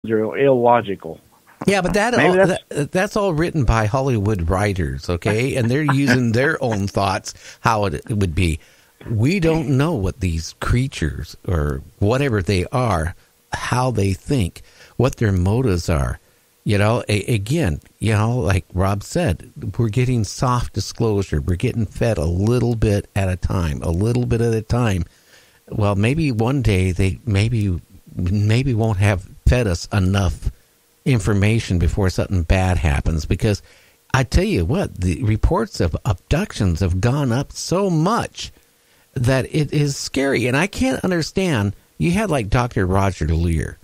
They're illogical. Yeah, but that's all written by Hollywood writers, okay? And they're using their own thoughts, how it would be. We don't know what these creatures or whatever they are, how they think, what their motives are. Again, like Rob said, we're getting soft disclosure. We're getting fed a little bit at a time, Well, maybe one day they maybe won't have fed us enough information before something bad happens, because I tell you what, the reports of abductions have gone up so much that it is scary. And I can't understand. You had like Dr. Roger Lear,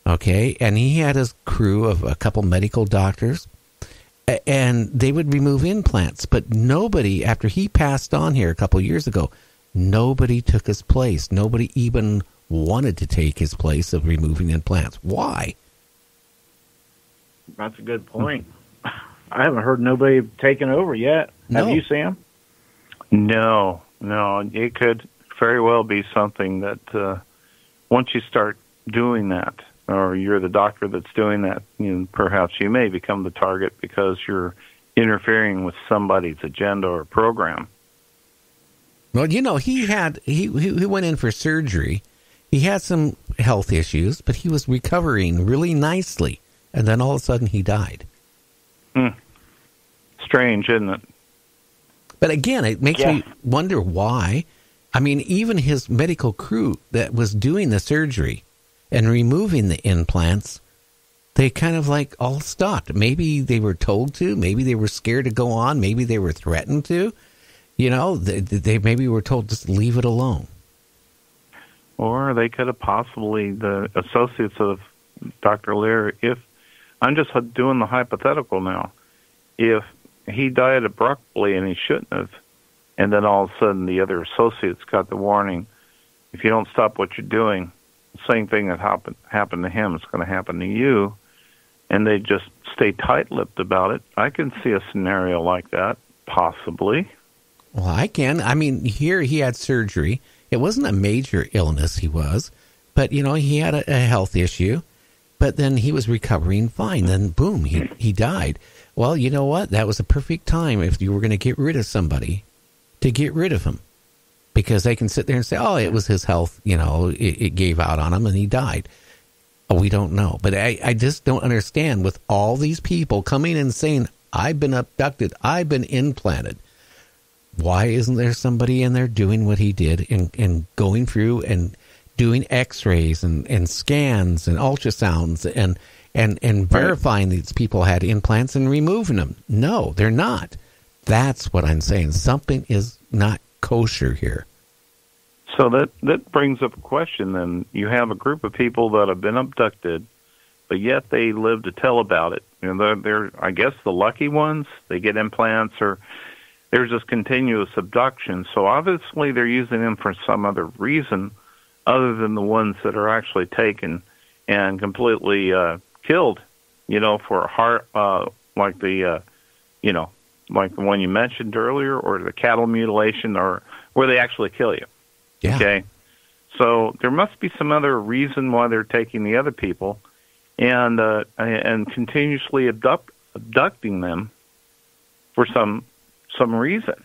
okay, and he had his crew of a couple medical doctors, and they would remove implants, but nobody, after he passed on here a couple years ago, nobody took his place. Nobody even wanted to take his place of removing implants. Why? That's a good point. I haven't heard nobody taking over yet. No. Have you, Sam? No. It could very well be something that once you start doing that, or you're the doctor that's doing that, perhaps you may become the target because you're interfering with somebody's agenda or program. Well, he went in for surgery. He had some health issues, but he was recovering really nicely. And then all of a sudden he died. Strange, isn't it? But again, it makes me wonder why. I mean, even his medical crew that was doing the surgery and removing the implants, they kind of like all stopped. Maybe they were told to. Maybe they were scared to go on. Maybe they were threatened to. They maybe were told just leave it alone. Or they could have possibly, the associates of Dr. Lear, if I'm just doing the hypothetical now, if he died abruptly and he shouldn't have, and then all of a sudden the other associates got the warning, if you don't stop what you're doing, the same thing that happened to him is going to happen to you, and they just stay tight-lipped about it. I can see a scenario like that, possibly. Well, I can. I mean, here he had surgery. It wasn't a major illness he was, but, he had a health issue. But then he was recovering fine. Then, boom, he died. Well, you know what? That was a perfect time if you were going to get rid of somebody to get rid of him. Because they can sit there and say, oh, it was his health, it gave out on him and he died. Oh, we don't know. But I just don't understand with all these people coming and saying, I've been abducted, I've been implanted. Why isn't there somebody in there doing what he did and going through and doing x-rays and scans and ultrasounds and verifying these people had implants and removing them? No, they're not. That's what I'm saying. Something is not kosher here. So that brings up a question then. You have a group of people that have been abducted, but yet they live to tell about it. They're I guess, the lucky ones. They get implants, or there's just continuous abduction. So obviously they're using them for some other reason other than the ones that are actually taken and completely killed, for a heart, like the one you mentioned earlier, or the cattle mutilation, or where they actually kill you. Yeah. Okay? So there must be some other reason why they're taking the other people and continuously abducting them for some reason.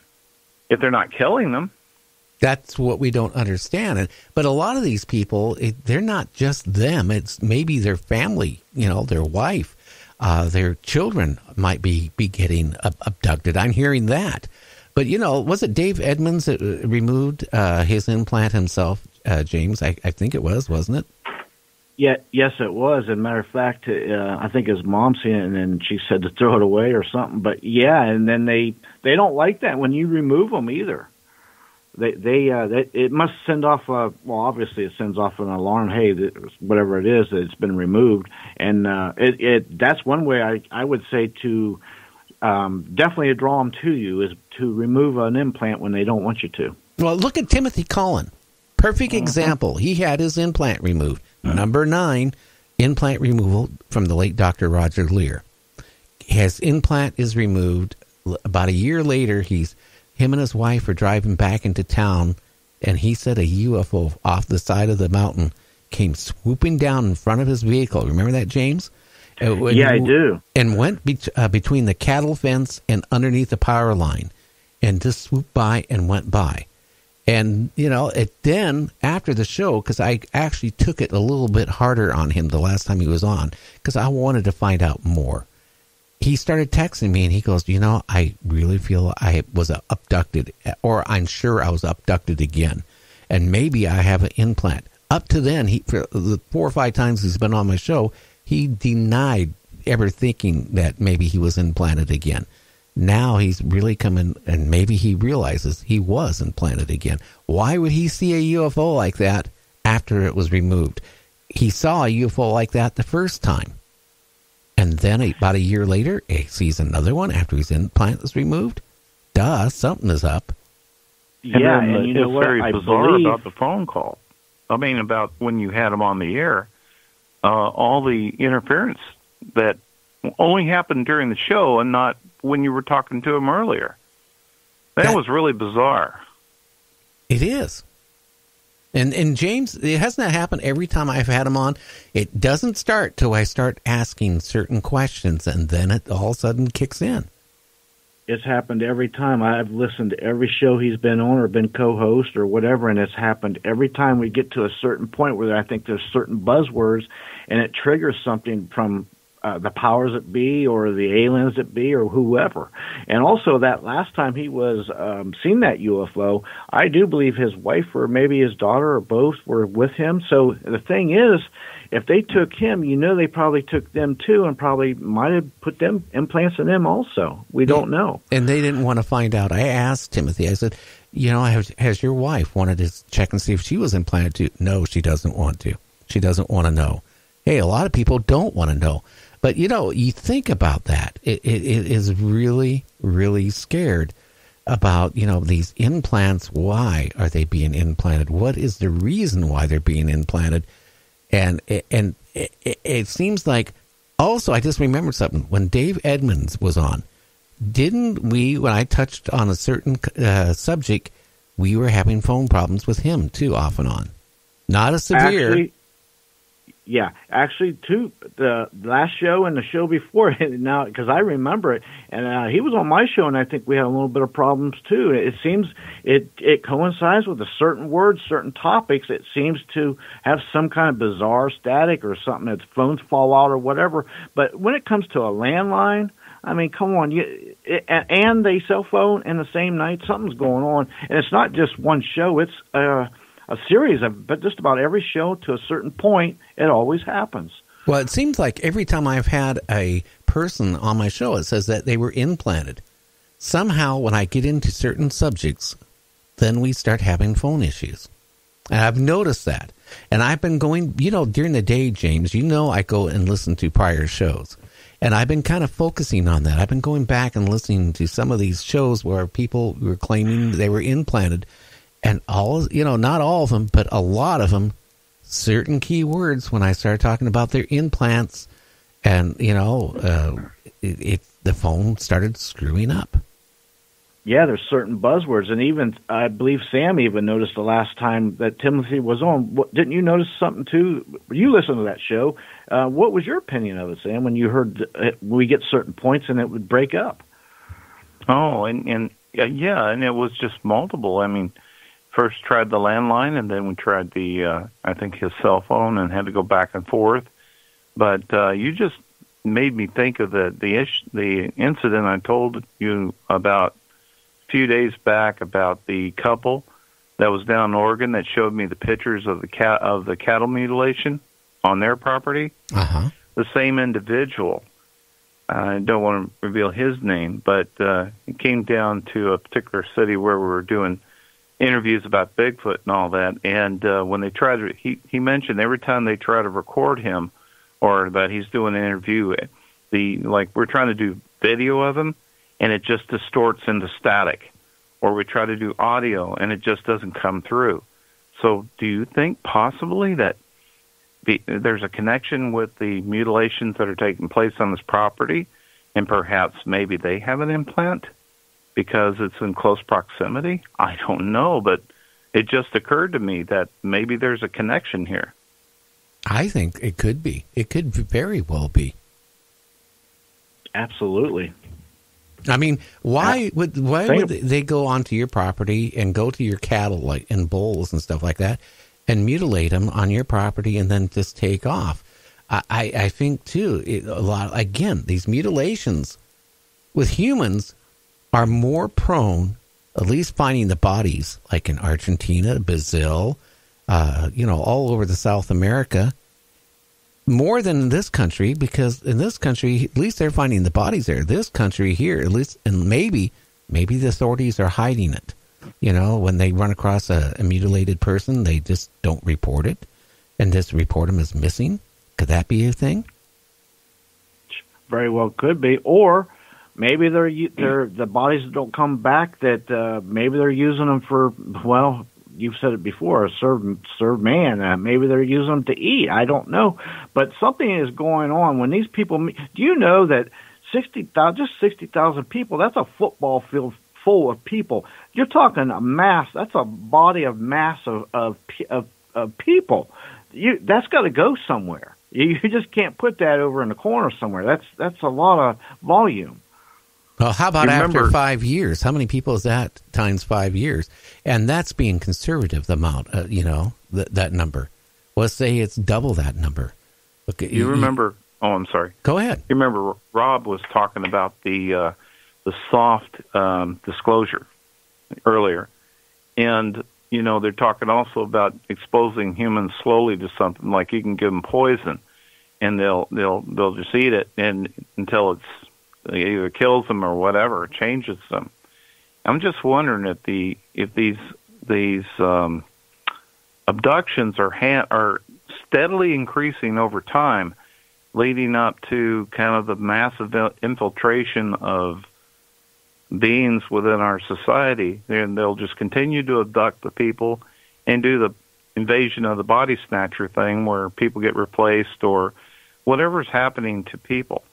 If they're not killing them. That's what we don't understand. But a lot of these people, they're not just them. It's maybe their family, their wife, their children might be getting abducted. I'm hearing that. But, was it Dave Edmonds that removed his implant himself, James? I think it was, wasn't it? Yeah, yes, it was. As a matter of fact, I think his mom seen it, and then she said to throw it away or something. But, yeah, and then they don't like that when you remove them either. It must send off obviously it sends off an alarm. Hey, whatever it is, it's been removed, and that's one way I would say to definitely draw them to you is to remove an implant when they don't want you to. Well, look at Timothy Cullen, perfect example. He had his implant removed. Number 9, implant removal from the late Dr. Roger Lear. His implant is removed. About a year later, him and his wife are driving back into town, and he said a UFO off the side of the mountain came swooping down in front of his vehicle. Remember that, James? Yeah, I do. And went between the cattle fence and underneath the power line, and just swooped by and went by. And, then after the show, because I actually took it a little bit harder on him the last time he was on, because I wanted to find out more. He started texting me, and he goes, I really feel I was abducted, or I'm sure I was abducted again, and maybe I have an implant. Up to then, for the 4 or 5 times he's been on my show, he denied ever thinking that maybe he was implanted again. Now he's really coming, and maybe he realizes he was implanted again. Why would he see a UFO like that after it was removed? He saw a UFO like that the first time. And then about a year later, he sees another one after his implant was removed. Duh, something is up. Yeah, and you know what? It's very bizarre about the phone call. I mean, about when you had him on the air, all the interference that only happened during the show and not when you were talking to him earlier. That was really bizarre. It is. And James, it hasn't that happened every time I've had him on? It doesn't start till I start asking certain questions, and then it all of a sudden kicks in. It's happened every time. I've listened to every show he's been on or been co-host or whatever, and it's happened every time we get to a certain point where I think there's certain buzzwords, and it triggers something from the powers that be or the aliens that be or whoever. And also that last time he was seen that UFO, I do believe his wife or maybe his daughter or both were with him. So the thing is, if they took him, they probably took them too, and probably might have put them implants in them also. We don't know. And they didn't want to find out. I asked Timothy, I said, has your wife wanted to check and see if she was implanted too? No, she doesn't want to. She doesn't want to know. Hey, a lot of people don't want to know. But, you think about that. It is really, really scared about, these implants. Why are they being implanted? What is the reason why they're being implanted? And it seems like, also, I just remembered something. When Dave Edmonds was on, didn't we, when I touched on a certain subject, we were having phone problems with him, too, off and on. Not as severe. Actually, too, the last show and the show before, now, because I remember it, and he was on my show, and I think we had a little bit of problems, too. It seems it coincides with a certain words, certain topics. It seems to have some kind of bizarre static or something, that phones fall out or whatever. But when it comes to a landline, I mean, come on, and a cell phone in the same night, something's going on. And it's not just one show, it's a series of, but just about every show to a certain point, it always happens. Well, it seems like every time I've had a person on my show, it says that they were implanted. Somehow, when I get into certain subjects, then we start having phone issues. And I've noticed that. And I've been going, during the day, James, I go and listen to prior shows. And I've been kind of focusing on that. I've been going back and listening to some of these shows where people were claiming they were implanted. And not all of them, but a lot of them, certain key words when I started talking about their implants, and, the phone started screwing up. Yeah, there's certain buzzwords, and even, I believe Sam even noticed the last time that Timothy was on. Didn't you notice something, too? You listened to that show. What was your opinion of it, Sam, when you heard we get certain points and it would break up? Oh, and it was just multiple. I mean, first tried the landline, and then we tried I think his cell phone, and had to go back and forth. But you just made me think of the incident I told you about a few days back about the couple that was down in Oregon that showed me the pictures of the cattle mutilation on their property. Uh-huh. The same individual. I don't want to reveal his name, but he came down to a particular city where we were doing interviews about Bigfoot and all that, and when they tried to, he mentioned every time they try to record him or that he's doing an interview, we're trying to do video of him, and it just distorts into static, or we try to do audio, and it just doesn't come through. So do you think possibly that there's a connection with the mutilations that are taking place on this property, and perhaps maybe they have an implant because it's in close proximity? I don't know, but it just occurred to me that maybe there's a connection here. I think it could be. It could very well be. Absolutely. I mean, why would they go onto your property and go to your cattle like in bulls and stuff like that and mutilate them on your property and then just take off? I think too these mutilations with humans are more prone, at least finding the bodies like in Argentina, Brazil, all over the South America, more than in this country, because in this country, at least they're finding the bodies there. This country here, at least, and maybe the authorities are hiding it. When they run across a mutilated person, they just don't report it and just report them as missing. Could that be a thing? Very well could be. Or maybe they're the bodies that don't come back, that maybe they're using them for, well, you've said it before, serve man. Maybe they're using them to eat. I don't know. But something is going on. When these people, do you know that 60,000 people, that's a football field full of people. You're talking a mass, that's a body of mass of people. That's got to go somewhere. You just can't put that over in the corner somewhere. That's a lot of volume. Well, how about after 5 years? How many people is that times 5 years? And that's being conservative, the amount, that number. Let's say it's double that number. Okay, you remember, I'm sorry. Go ahead. You remember Rob was talking about the soft disclosure earlier. And, they're talking also about exposing humans slowly to something, like you can give them poison and they'll just eat it until it either kills them or whatever, it changes them. I'm just wondering if these abductions are steadily increasing over time, leading up to kind of the massive infiltration of beings within our society, and they'll just continue to abduct the people and do the invasion of the body snatcher thing where people get replaced or whatever's happening to people.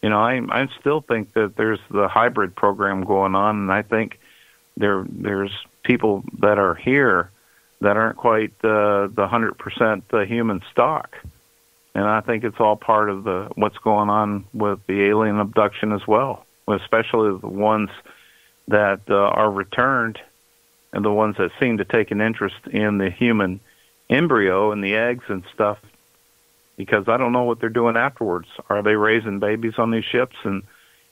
I still think that there's the hybrid program going on, and I think there's people that are here that aren't quite the 100% human stock. And I think it's all part of what's going on with the alien abduction as well, especially the ones that are returned and the ones that seem to take an interest in the human embryo and the eggs and stuff, because I don't know what they're doing afterwards. Are they raising babies on these ships and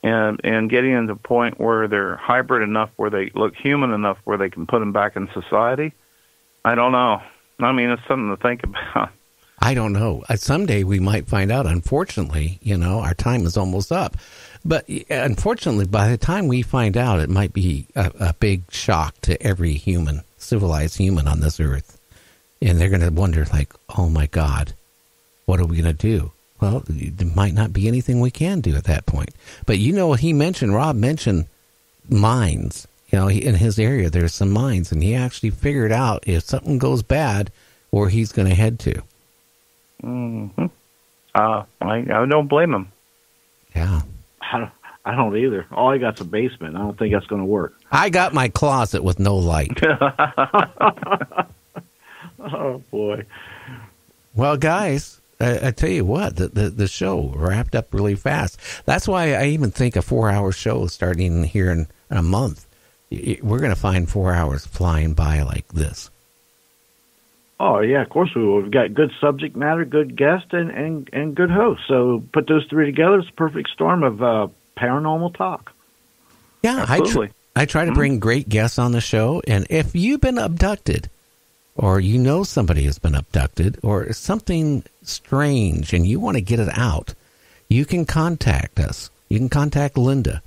getting to the point where they're hybrid enough, where they look human enough, where they can put them back in society? I don't know. I mean, it's something to think about. I don't know. Someday we might find out. Unfortunately, our time is almost up. But unfortunately, by the time we find out, it might be a big shock to every civilized human on this earth. And they're going to wonder, like, oh, my God, what are we going to do? Well, there might not be anything we can do at that point. But Rob mentioned mines. In his area, there's some mines, and he actually figured out if something goes bad, where he's going to head to. Mm-hmm. I don't blame him. Yeah. I don't either. All I got's a basement. I don't think that's going to work. I got my closet with no light. Oh, boy. Well, guys, I tell you what, the show wrapped up really fast. That's why I even think a 4-hour show starting here in a month, we're going to find 4 hours flying by like this. Oh, yeah, of course we will. We've got good subject matter, good guest, and good host. So put those three together, it's a perfect storm of paranormal talk. Yeah, absolutely. I try to bring great guests on the show, and if you've been abducted, or somebody has been abducted, or something strange, and you want to get it out, you can contact us. You can contact Linda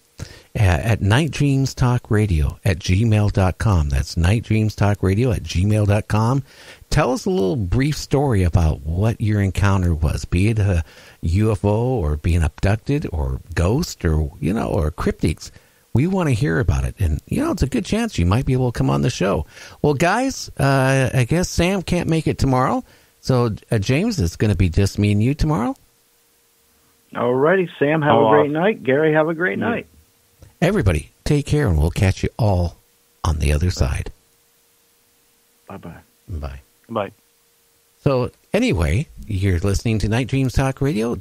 at nightdreamstalkradio@gmail.com. That's nightdreamstalkradio@gmail.com. Tell us a little brief story about what your encounter was, be it a UFO or being abducted or ghost or cryptids. We want to hear about it. And, it's a good chance you might be able to come on the show. Well, guys, I guess Sam can't make it tomorrow. So, James, it's going to be just me and you tomorrow. All righty, Sam, have a great night. Gary, have a great night. Everybody, take care, and we'll catch you all on the other side. Bye-bye. Bye. Bye. So anyway, you're listening to Night Dreams Talk Radio.